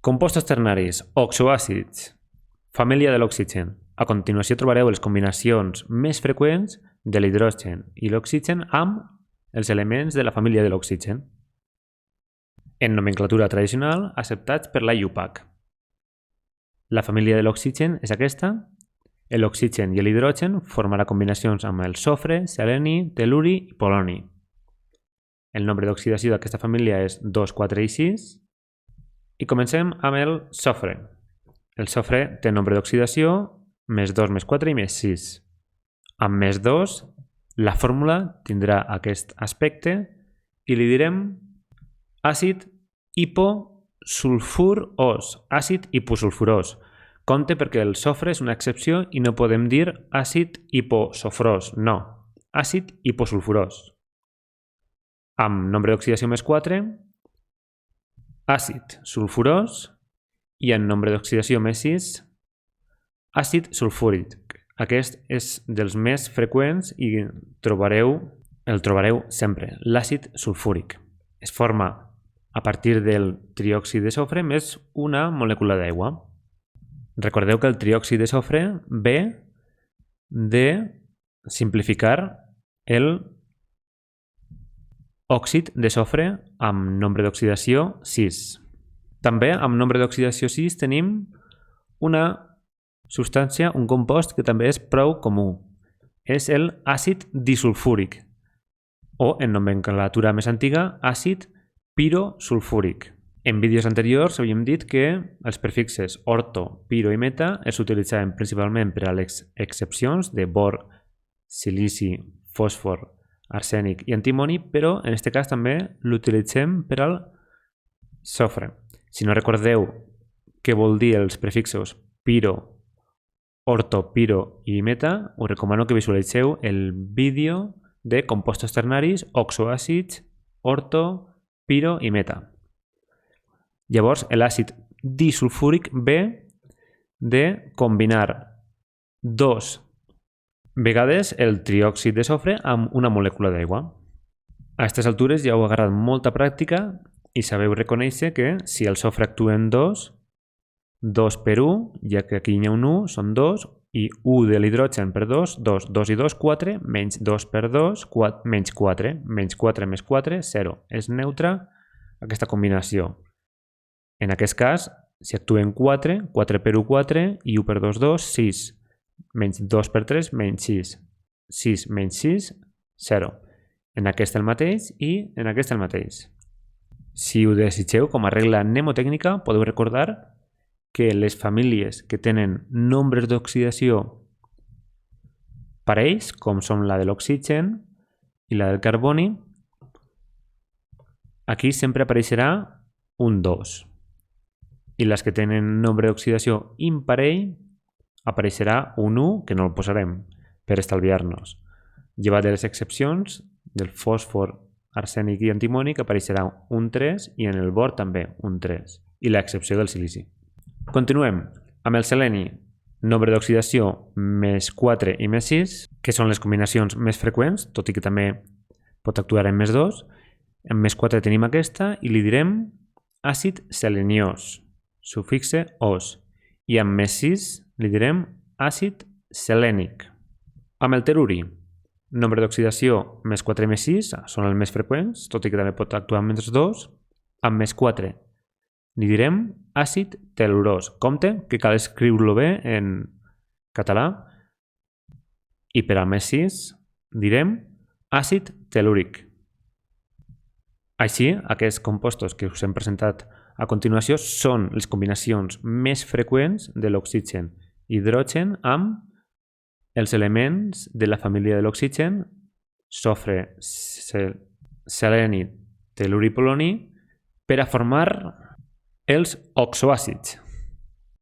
Compostos ternaris, oxoàcids, família de l'oxigen. A continuació trobareu les combinacions més freqüents de l'hidrogen i l'oxigen amb els elements de la família de l'oxigen. En nomenclatura tradicional, acceptats per la IUPAC. La família de l'oxigen és aquesta. L'oxigen i l'hidrogen formarà combinacions amb el sofre, seleni, tel·luri i poloni. El nombre d'oxidació d'aquesta família és 2, 4 i 6. I comencem amb el sofre. El sofre té nombre d'oxidació més 2, més 4 i més 6. Amb més 2, la fórmula tindrà aquest aspecte i li direm àcid hiposulfurós, àcid hiposulfurós. Compte perquè el sofre és una excepció i no podem dir àcid hiposofrós, no, àcid hiposulfurós. Amb nombre d'oxidació més 4, àcid sulfurós i en nombre d'oxidació més 6, àcid sulfúric. Aquest és dels més freqüents i el trobareu sempre, l'àcid sulfúric. Es forma a partir del triòxid de sofre més una molècula d'aigua. Recordeu que el triòxid de sofre ve de simplificar el òxid de sofre amb nombre d'oxidació 6. També amb nombre d'oxidació 6 tenim una substància, un compost que també és prou comú. És el àcid disulfúric o, en nomenclatura més antiga, àcid pirosulfúric. En vídeos anteriors havíem dit que els prefixes orto, piro i meta es utilitzaven principalment per a les excepcions de bor, silici, fòsfor, arsènic i antimoni, però en aquest cas també l'utilitzem per al sofre. Si no recordeu què vol dir els prefixos piro, orto, piro i meta, us recomano que visualitzeu el vídeo de compostos ternaris, oxoàcids, orto, piro i meta. Llavors, l'àcid disulfúric ve de combinar 2 vegades el triòxid de sofre amb una molècula d'aigua. A aquestes altures ja heu agarrat molta pràctica i sabeu reconèixer que si el sofre actua en 2 per 1, ja que aquí hi ha un 1, són 2, i 1 de l'hidrogen per 2, 2, 2 i 2, 4, menys 2 per 2, menys 4, menys 4 més 4, 0. És neutra aquesta combinació. En aquest cas, si actuen 4, 4 per 1, 4, i 1 per 2, 2, 6. Menys 2 per 3, menys 6. 6 menys 6, 0. En aquest el mateix i en aquest el mateix. Si ho desitgeu, com a regla mnemotècnica, podeu recordar que les famílies que tenen nombres d'oxidació parells, com són la de l'oxigen i la del carboni, aquí sempre apareixerà un 2. I les que tenen nombre d'oxidació imparell apareixerà un 1, que no el posarem per estalviar-nos. Llevat de les excepcions del fòsfor, arsènic i antimoni, que apareixerà un 3, i en el bor també un 3, i l'excepció del silici. Continuem amb el seleni, nombre d'oxidació més 4 i més 6, que són les combinacions més freqüents, tot i que també pot actuar en més 2. En més 4 tenim aquesta i li direm àcid seleniós, sufixe os, i amb més 6 li direm àcid selènic. Amb el tel·luri, nombre d'oxidació més 4 i més 6 són els més freqüents, tot i que també pot actuar amb més 2. Amb més 4 li direm àcid tel·lurós. Compte que cal escriure-lo bé en català. I per a més 6 direm àcid tel·lúric. Així, aquests compostos que us hem presentat a continuació són les combinacions més freqüents de l'oxigen hidrogen amb els elements de la família de l'oxigen, sofre, seleni, tel·luri i poloni, per a formar els oxoàcids.